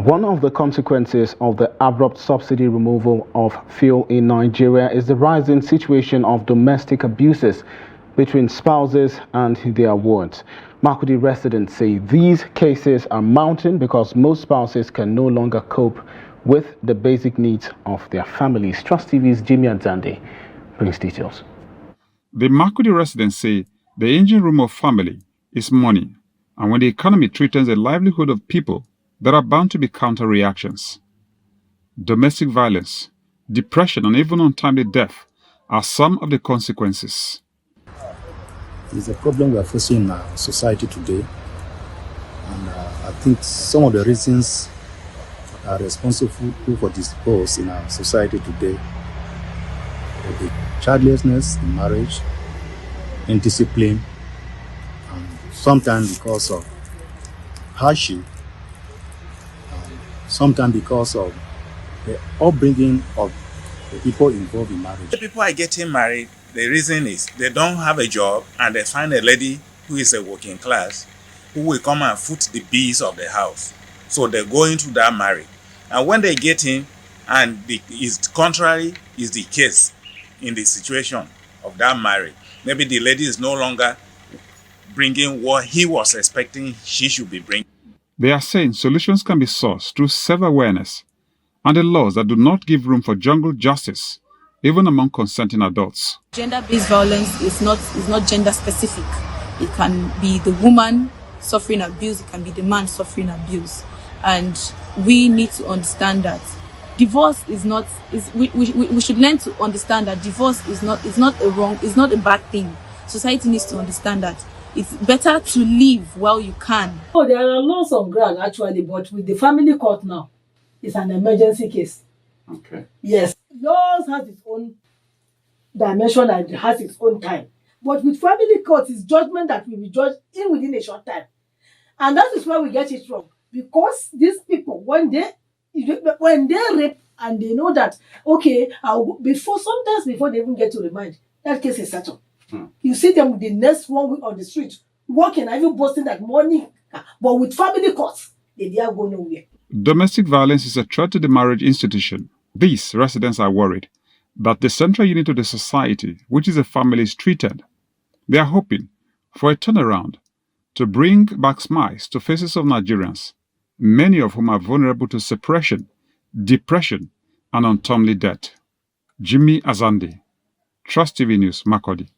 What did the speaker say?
One of the consequences of the abrupt subsidy removal of fuel in Nigeria is the rising situation of domestic abuses between spouses and their wards. Makurdi residents say these cases are mounting because most spouses can no longer cope with the basic needs of their families. Trust TV's Jimmie Adzande brings details. The Makurdi residents say the engine room of family is money, and when the economy threatens the livelihood of people, there are bound to be counter-reactions. Domestic violence, depression, and even untimely death are some of the consequences. It's a problem we are facing in our society today, and I think some of the reasons that are responsible for this cause in our society today are the childlessness in marriage, indiscipline, and sometimes because of hardship, sometimes because of the upbringing of the people involved in marriage. The people are getting married, the reason is they don't have a job and they find a lady who is a working class who will come and foot the bills of the house. So they go into that marriage. And when they get in, and is contrary is the case in the situation of that marriage. Maybe the lady is no longer bringing what he was expecting she should be bringing. They are saying solutions can be sourced through self-awareness and the laws that do not give room for jungle justice, even among consenting adults. Gender-based violence is not gender specific. It can be the woman suffering abuse, it can be the man suffering abuse. And we need to understand that divorce is not, we should learn to understand that divorce is not a bad thing. Society needs to understand that it's better to live while you can. Oh, there are laws on ground actually, but with the family court now, it's an emergency case. Okay. Yes, laws has its own dimension and it has its own time. But with family court, it's judgment that will be judged within a short time. And that is where we get it wrong. Because these people, when they rape and they know that, okay, sometimes before they even get to remand, that case is settled. You see them with the next 1 week on the street, walking, even boasting like money. But with family courts, they dare go nowhere. Domestic violence is a threat to the marriage institution. These residents are worried that the central unit of the society, which is the family, is treated. They are hoping for a turnaround to bring back smiles to faces of Nigerians, many of whom are vulnerable to suppression, depression, and untimely death. Jimmie Adzande, Trust TV News, Makurdi.